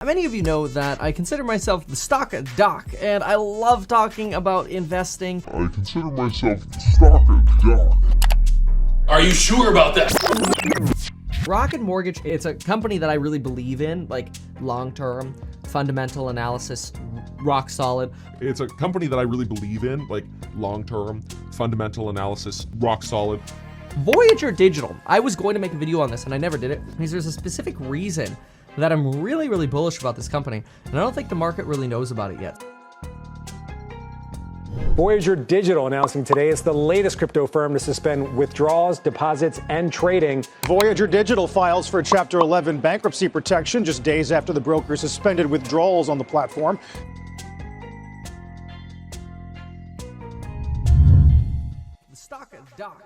Many of you know that I consider myself the stock doc, and I love talking about investing. I consider myself the stock doc. Are you sure about that? Rocket Mortgage, it's a company that I really believe in, like long-term, fundamental analysis, rock solid. It's a company that I really believe in, like long-term, fundamental analysis, rock solid. Voyager Digital. I was going to make a video on this and I never did it because there's a specific reason that I'm really bullish about this company, and I don't think the market really knows about it yet. Voyager Digital announcing today it's the latest crypto firm to suspend withdrawals, deposits, and trading. Voyager Digital files for Chapter 11 bankruptcy protection just days after the broker suspended withdrawals on the platform. The stock doc.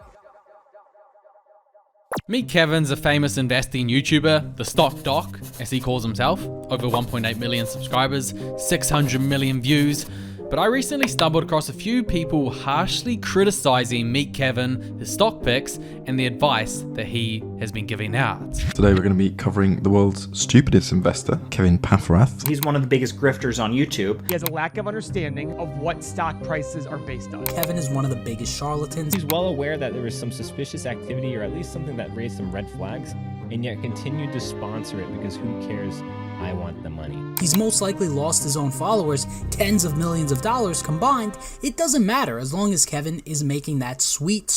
Meet Kevin's a famous investing YouTuber, the stock doc, as he calls himself, over 1.8 million subscribers, 600 million views. But I recently stumbled across a few people harshly criticizing Meet Kevin, his stock picks, and the advice that he has been giving out. Today we're going to be covering the world's stupidest investor, Kevin Paffrath. He's one of the biggest grifters on YouTube. He has a lack of understanding of what stock prices are based on. Kevin is one of the biggest charlatans. He's well aware that there was some suspicious activity, or at least something that raised some red flags, and yet continued to sponsor it because who cares? I want the money. He's most likely lost his own followers, tens of millions of dollars combined. It doesn't matter as long as Kevin is making that sweet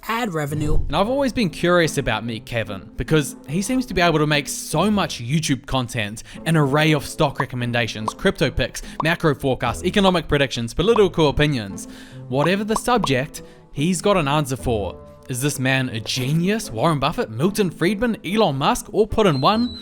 ad revenue. And I've always been curious about Meet Kevin because he seems to be able to make so much YouTube content, an array of stock recommendations, crypto picks, macro forecasts, economic predictions, political opinions. Whatever the subject, he's got an answer for. Is this man a genius? Warren Buffett, Milton Friedman, Elon Musk, all put in one?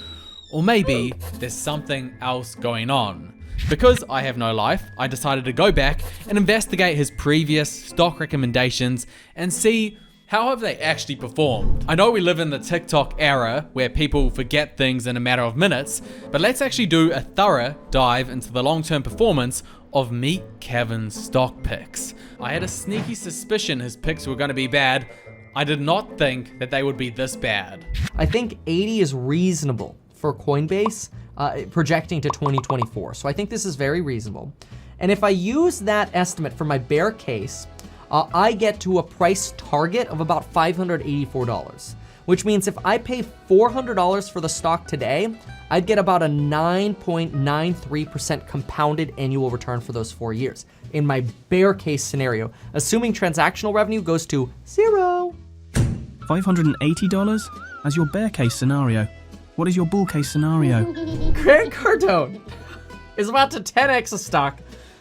Or maybe there's something else going on. Because I have no life, I decided to go back and investigate his previous stock recommendations and see how have they actually performed. I know we live in the TikTok era where people forget things in a matter of minutes, but let's actually do a thorough dive into the long-term performance of Meet Kevin's stock picks. I had a sneaky suspicion his picks were going to be bad. I did not think that they would be this bad. I think 80 is reasonable for Coinbase, projecting to 2024. So I think this is very reasonable. And if I use that estimate for my bear case, I get to a price target of about $584, which means if I pay $400 for the stock today, I'd get about a 9.93% compounded annual return for those 4 years in my bear case scenario, assuming transactional revenue goes to zero. $580 as your bear case scenario. What is your bull case scenario? Grant Cardone is about to 10x a stock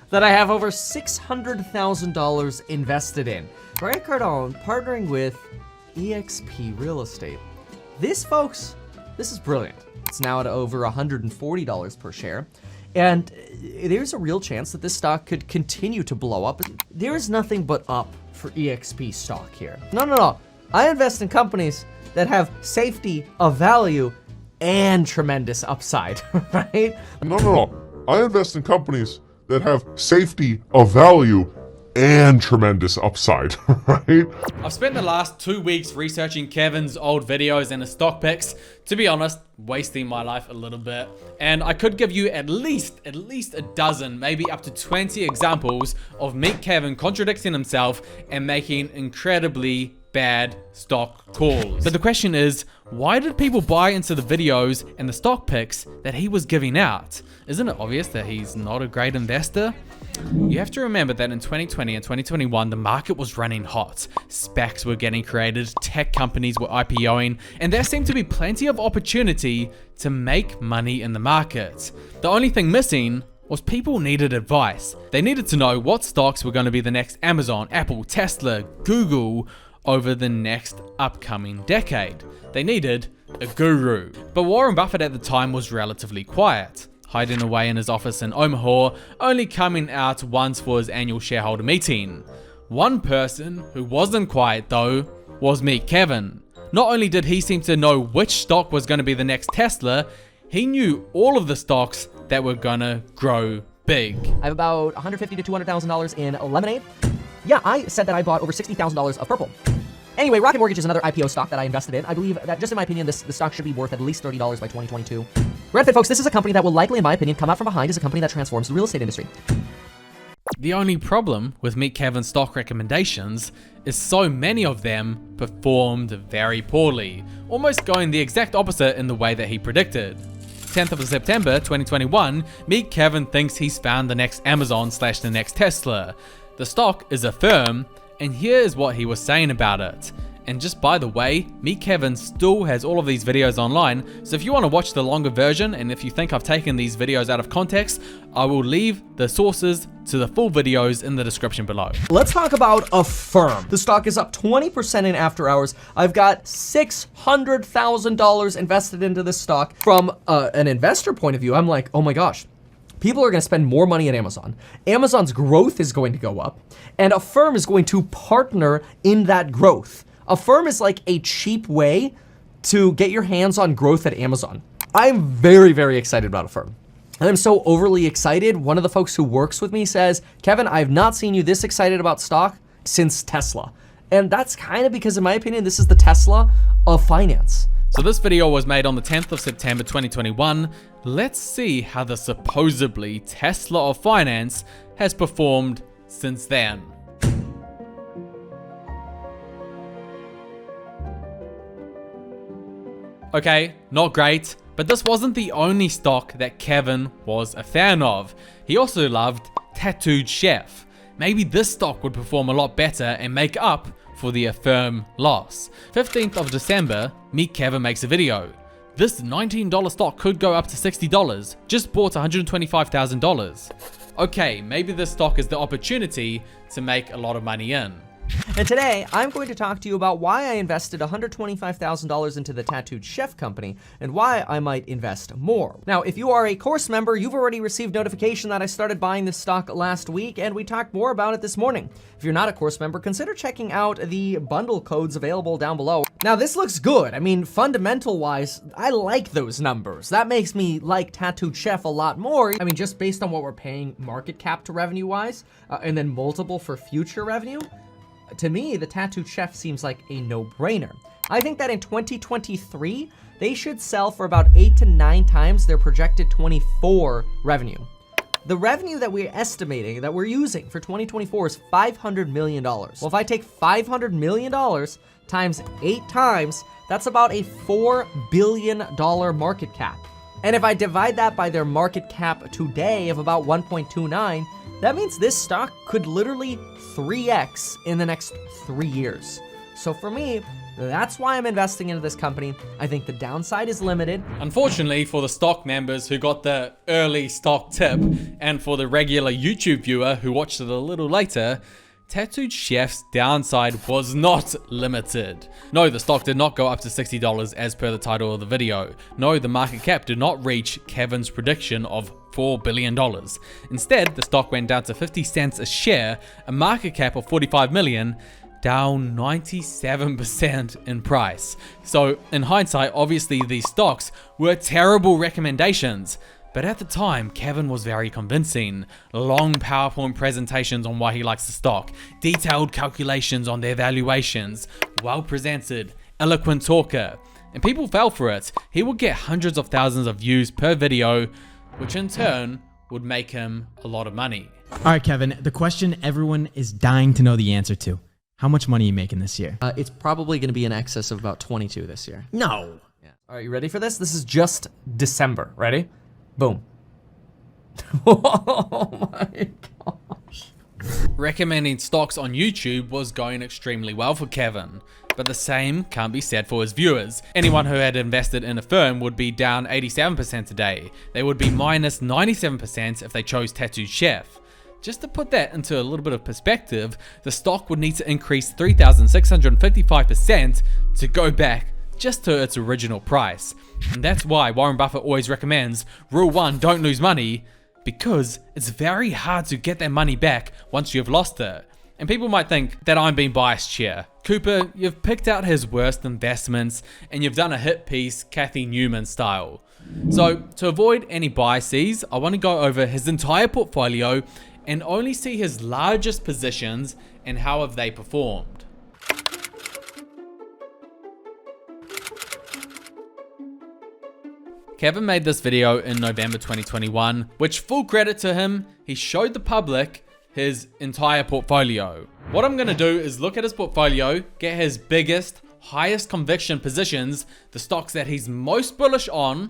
that I have over $600,000 invested in. Grant Cardone partnering with EXPI Real Estate. This, folks, this is brilliant. It's now at over $140 per share. And there's a real chance that this stock could continue to blow up. There is nothing but up for EXP stock here. No. I invest in companies that have safety of value and tremendous upside, right? No. I invest in companies that have safety of value and tremendous upside, right? I've spent the last 2 weeks researching Kevin's old videos and his stock picks. To be honest, wasting my life a little bit. And I could give you at least a dozen, maybe up to 20 examples of Meet Kevin contradicting himself and making incredibly bad stock calls. But the question is, why did people buy into the videos and the stock picks that he was giving out? Isn't it obvious that he's not a great investor? You have to remember that in 2020 and 2021, the market was running hot. SPACs were getting created, tech companies were IPOing, and there seemed to be plenty of opportunity to make money in the market. The only thing missing was people needed advice. They needed to know what stocks were going to be the next Amazon, Apple, Tesla, Google, over the next upcoming decade. They needed a guru. But Warren Buffett at the time was relatively quiet, hiding away in his office in Omaha, only coming out once for his annual shareholder meeting. One person who wasn't quiet though was Meet Kevin. Not only did he seem to know which stock was going to be the next Tesla, he knew all of the stocks that were gonna grow big. I have about $150,000 to $200,000 in lemonade. Yeah, I said that I bought over $60,000 of purple. Anyway, Rocket Mortgage is another IPO stock that I invested in. I believe that, just in my opinion, the stock should be worth at least $30 by 2022. Redfin, folks, this is a company that will likely, in my opinion, come out from behind as a company that transforms the real estate industry. The only problem with Meet Kevin's stock recommendations is so many of them performed very poorly, almost going the exact opposite in the way that he predicted. 10th of September 2021, Meet Kevin thinks he's found the next Amazon / the next Tesla. The stock is Affirm, and here's what he was saying about it. And just by the way, Meet Kevin still has all of these videos online, so if you want to watch the longer version, and if you think I've taken these videos out of context, I will leave the sources to the full videos in the description below. Let's talk about Affirm. The stock is up 20% in after hours. I've got $600,000 invested into this stock. From an investor point of view, I'm like, oh my gosh. People are going to spend more money at Amazon. Amazon's growth is going to go up, and Affirm is going to partner in that growth. Affirm is like a cheap way to get your hands on growth at Amazon. I'm very, very excited about Affirm. I'm so overly excited. One of the folks who works with me says, Kevin, I've not seen you this excited about stock since Tesla. And that's kind of because, in my opinion, this is the Tesla of finance. So this video was made on the 10th of September 2021. Let's see how the supposedly Tesla of finance has performed since then. Okay, not great, but this wasn't the only stock that Kevin was a fan of. He also loved Tattooed Chef. Maybe this stock would perform a lot better and make up for the Affirm loss. 15th of December, Meet Kevin makes a video. This $19 stock could go up to $60. Just bought $125,000. Okay, maybe this stock is the opportunity to make a lot of money in. And today, I'm going to talk to you about why I invested $125,000 into the Tattooed Chef company and why I might invest more. Now, if you are a course member, you've already received notification that I started buying this stock last week, and we talked more about it this morning. If you're not a course member, consider checking out the bundle codes available down below. Now, this looks good. I mean, fundamental-wise, I like those numbers. That makes me like Tattooed Chef a lot more. I mean, just based on what we're paying market cap to revenue-wise, and then multiple for future revenue, to me, the Tattooed Chef seems like a no-brainer. I think that in 2023, they should sell for about 8 to 9 times their projected 24 revenue. The revenue that we're estimating, that we're using for 2024 is $500 million. Well, if I take $500 million times 8 times, that's about a $4 billion market cap. And if I divide that by their market cap today of about 1.29, that means this stock could literally 3x in the next 3 years. So for me, that's why I'm investing into this company. I think the downside is limited. Unfortunately for the stock members who got the early stock tip, and for the regular YouTube viewer who watched it a little later, Tattooed Chef's downside was not limited. No, the stock did not go up to $60 as per the title of the video. No, the market cap did not reach Kevin's prediction of $4 billion. Instead, the stock went down to 50 cents a share, a market cap of 45 million, down 97% in price. So in hindsight, obviously these stocks were terrible recommendations. But at the time, Kevin was very convincing. Long PowerPoint presentations on why he likes the stock, detailed calculations on their valuations, well presented, eloquent talker. And people fell for it. He would get hundreds of thousands of views per video, which in turn would make him a lot of money. All right, Kevin, the question everyone is dying to know the answer to. How much money are you making this year? It's probably going to be in excess of about 22 this year. No. Yeah. All right, you ready for this? This is just December. Ready? Boom. Oh my gosh. Recommending stocks on YouTube was going extremely well for Kevin, but the same can't be said for his viewers. Anyone who had invested in Affirm would be down 87% today. They would be minus 97% if they chose Tattooed Chef. Just to put that into a little bit of perspective, the stock would need to increase 3,655% to go back just to its original price. And that's why Warren Buffett always recommends rule 1, don't lose money, because it's very hard to get that money back once you've lost it. And people might think that I'm being biased here. Cooper, you've picked out his worst investments and you've done a hit piece Kathy Newman style. So to avoid any biases, I want to go over his entire portfolio and only see his largest positions and how have they performed. Kevin made this video in November 2021, which, full credit to him, he showed the public his entire portfolio. What I'm gonna do is look at his portfolio, get his biggest, highest conviction positions, the stocks that he's most bullish on,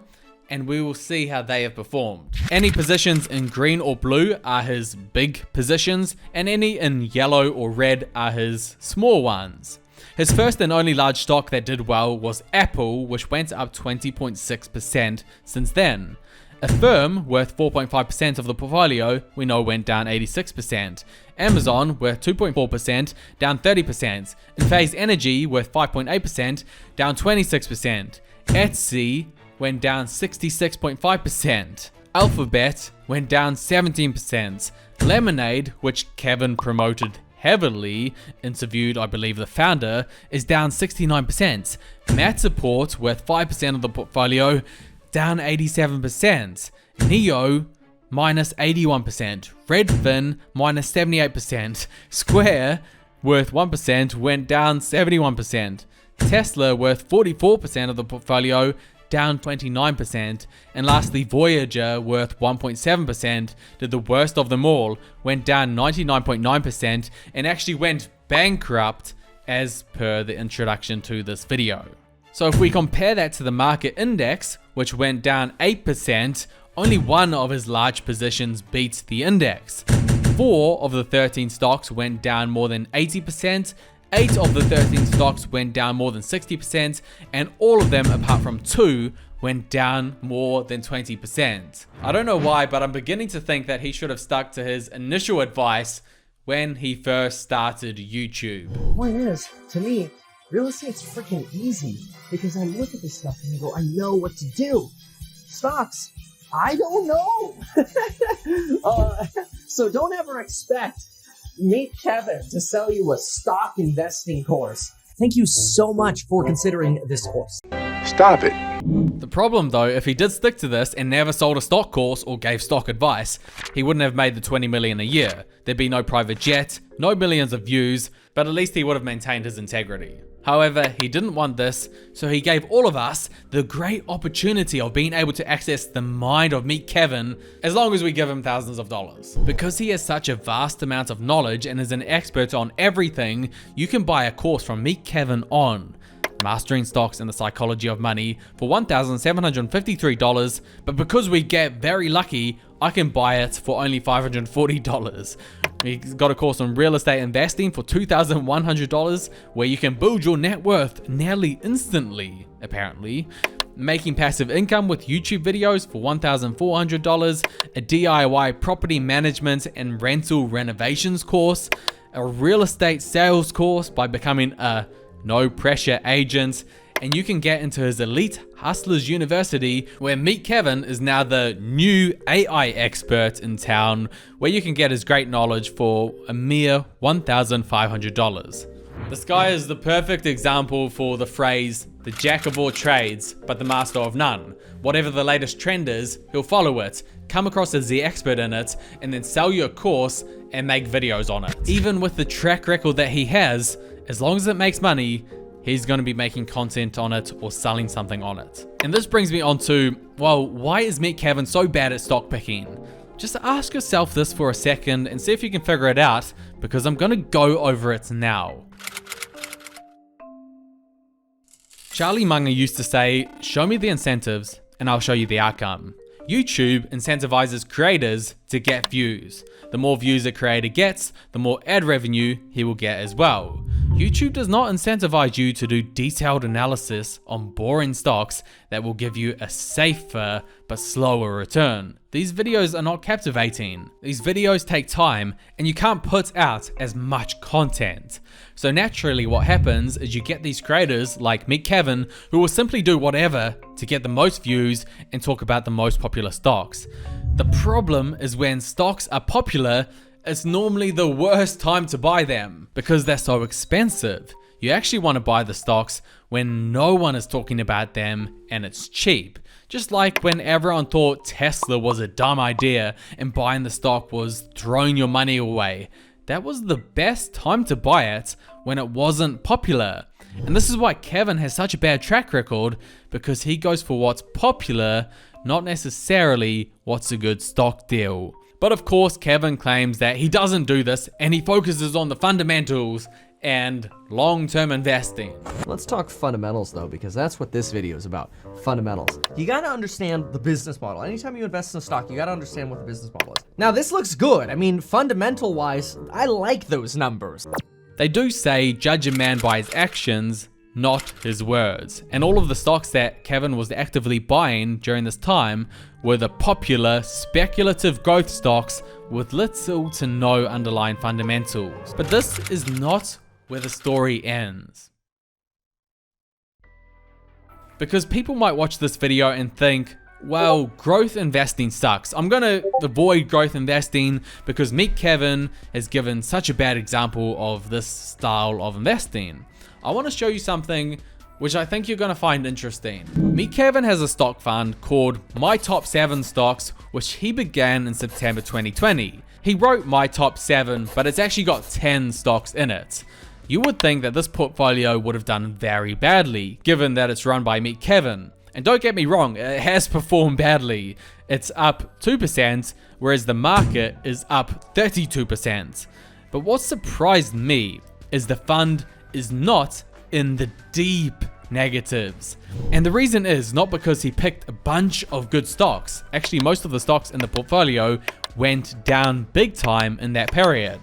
and we will see how they have performed. Any positions in green or blue are his big positions, and any in yellow or red are his small ones. His first and only large stock that did well was Apple, which went up 20.6% since then. Affirm, worth 4.5% of the portfolio, we know went down 86%. Amazon, worth 2.4%, down 30%. Phase Energy, worth 5.8%, down 26%. Etsy went down 66.5%. Alphabet went down 17%. Lemonade, which Kevin promoted heavily, interviewed, I believe, the founder, is down 69%. Matterport, worth 5% of the portfolio, down 87%. Neo, minus 81%. Redfin, minus 78%. Square, worth 1%, went down 71%. Tesla, worth 44% of the portfolio, down 29%. And lastly, Voyager, worth 1.7%, did the worst of them all, went down 99.9% and actually went bankrupt as per the introduction to this video. So if we compare that to the market index, which went down 8%, only one of his large positions beats the index. 4 of the 13 stocks went down more than 80%, 8 of the 13 stocks went down more than 60%, and all of them apart from 2 went down more than 20%. I don't know why, but I'm beginning to think that he should have stuck to his initial advice when he first started YouTube. The point is, to me, real estate's freaking easy because I look at this stuff and I go, I know what to do. Stocks, I don't know. So don't ever expect Meet Kevin to sell you a stock investing course. Thank you so much for considering this course. Stop it. The problem though, if he did stick to this and never sold a stock course or gave stock advice, he wouldn't have made the 20 million a year. There'd be no private jet, no millions of views, but at least he would have maintained his integrity. However, he didn't want this, so he gave all of us the great opportunity of being able to access the mind of Meet Kevin as long as we give him thousands of dollars. Because he has such a vast amount of knowledge and is an expert on everything, you can buy a course from Meet Kevin on Mastering Stocks and the Psychology of Money for $1,753, but because we get very lucky, I can buy it for only $540. He's got a course on real estate investing for $2,100, where you can build your net worth nearly instantly, apparently. Making passive income with YouTube videos for $1,400, a DIY property management and rental renovations course, a real estate sales course by becoming a no pressure agent, and you can get into his Elite Hustlers University, where Meet Kevin is now the new AI expert in town, where you can get his great knowledge for a mere $1,500. This guy is the perfect example for the phrase, the jack of all trades, but the master of none. Whatever the latest trend is, he'll follow it, come across as the expert in it, and then sell you a course and make videos on it. Even with the track record that he has, as long as it makes money, he's going to be making content on it or selling something on it. And this brings me on to, well, why is Meet Kevin so bad at stock picking? Just ask yourself this for a second and see if you can figure it out, because I'm going to go over it now. Charlie Munger used to say, show me the incentives and I'll show you the outcome. YouTube incentivizes creators to get views. The more views a creator gets, the more ad revenue he will get as well. YouTube does not incentivize you to do detailed analysis on boring stocks that will give you a safer but slower return. These videos are not captivating. These videos take time and you can't put out as much content. So naturally what happens is you get these creators like Meet Kevin who will simply do whatever to get the most views and talk about the most popular stocks. The problem is when stocks are popular, it's normally the worst time to buy them because they're so expensive. You actually want to buy the stocks when no one is talking about them and it's cheap. Just like when everyone thought Tesla was a dumb idea and buying the stock was throwing your money away. That was the best time to buy it when it wasn't popular. And this is why Kevin has such a bad track record, because he goes for what's popular, not necessarily what's a good stock deal. But of course, Kevin claims that he doesn't do this and he focuses on the fundamentals and long-term investing. Let's talk fundamentals though, because that's what this video is about. Fundamentals. You gotta understand the business model. Anytime you invest in a stock, you gotta understand what the business model is. Now this looks good. I mean, fundamental wise, I like those numbers. They do say judge a man by his actions, not his words. And all of the stocks that Kevin was actively buying during this time were the popular speculative growth stocks with little to no underlying fundamentals. But this is not where the story ends. Because people might watch this video and think, well, growth investing sucks. I'm gonna avoid growth investing because Meet Kevin has given such a bad example of this style of investing. I want to show you something which I think you're gonna find interesting. Meet Kevin has a stock fund called My Top 7 Stocks, which he began in September 2020. He wrote My Top 7, but it's actually got 10 stocks in it. You would think that this portfolio would have done very badly, given that it's run by Meet Kevin. And don't get me wrong, it has performed badly. It's up 2%, whereas the market is up 32%. But what surprised me is the fund is not in the deep negatives. And the reason is not because he picked a bunch of good stocks. Actually, most of the stocks in the portfolio went down big time in that period.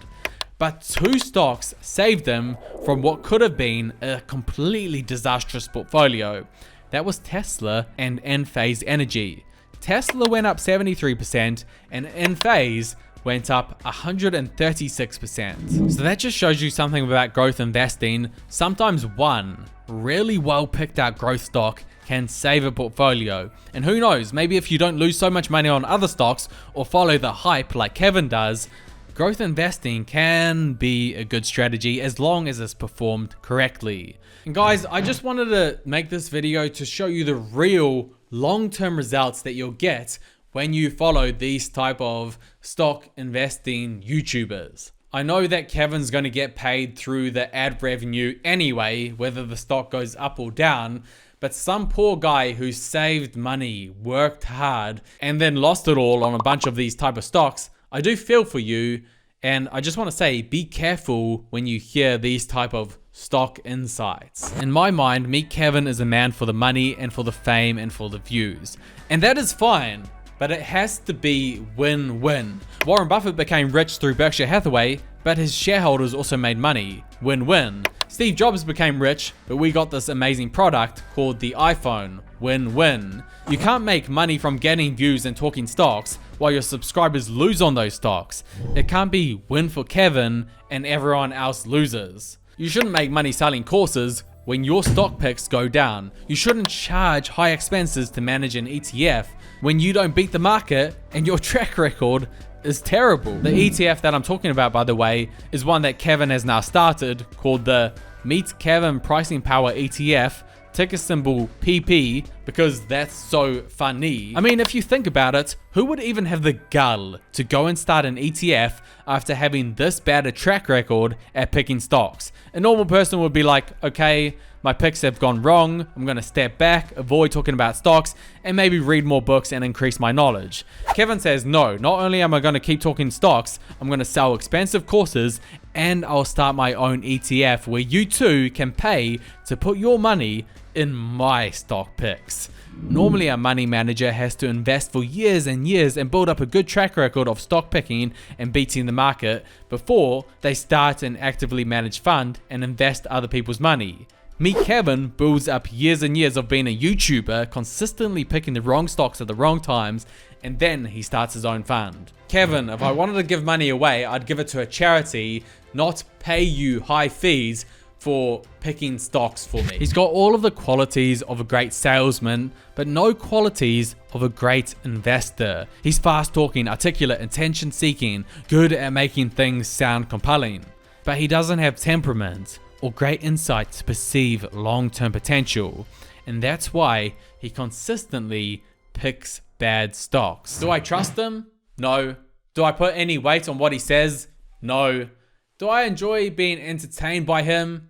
But 2 stocks saved him from what could have been a completely disastrous portfolio. That was Tesla and Enphase Energy. Tesla went up 73% and Enphase went up 136%. So that just shows you something about growth investing. Sometimes one really well picked out growth stock can save a portfolio. And who knows, maybe if you don't lose so much money on other stocks or follow the hype like Kevin does, growth investing can be a good strategy as long as it's performed correctly. And guys, I just wanted to make this video to show you the real long-term results that you'll get when you follow these type of stock investing YouTubers. I know that Kevin's going to get paid through the ad revenue anyway, whether the stock goes up or down, but some poor guy who saved money, worked hard, and then lost it all on a bunch of these type of stocks, I do feel for you, and I just want to say, be careful when you hear these type of stock insights. In my mind, Meet Kevin is a man for the money and for the fame and for the views. And that is fine, but it has to be win-win. Warren Buffett became rich through Berkshire Hathaway, but his shareholders also made money. Win-win. Steve Jobs became rich, but we got this amazing product called the iPhone. Win-win. You can't make money from getting views and talking stocks while your subscribers lose on those stocks. It can't be win for Kevin and everyone else loses. You shouldn't make money selling courses when your stock picks go down. You shouldn't charge high expenses to manage an ETF when you don't beat the market and your track record is terrible. The ETF that I'm talking about, by the way, is one that Kevin has now started called the Meet Kevin Pricing Power ETF, ticker symbol PP, because that's so funny. I mean, if you think about it, who would even have the gall to go and start an ETF after having this bad a track record at picking stocks? A normal person would be like, okay, my picks have gone wrong, I'm gonna step back, avoid talking about stocks, and maybe read more books and increase my knowledge. Kevin says, no, not only am I gonna keep talking stocks, I'm gonna sell expensive courses, and I'll start my own ETF where you too can pay to put your money in my stock picks. Normally a money manager has to invest for years and years and build up a good track record of stock picking and beating the market before they start an actively managed fund and invest other people's money. Meet Kevin builds up years and years of being a YouTuber, consistently picking the wrong stocks at the wrong times, and then he starts his own fund. Kevin, if I wanted to give money away, I'd give it to a charity, not pay you high fees for picking stocks for me. He's got all of the qualities of a great salesman, but no qualities of a great investor. He's fast talking, articulate, attention seeking, good at making things sound compelling, but he doesn't have temperament or great insight to perceive long-term potential, and that's why he consistently picks bad stocks. Do I trust him? No. Do I put any weight on what he says? No. Do I enjoy being entertained by him?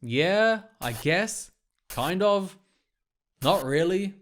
Yeah, I guess. Kind of. Not really.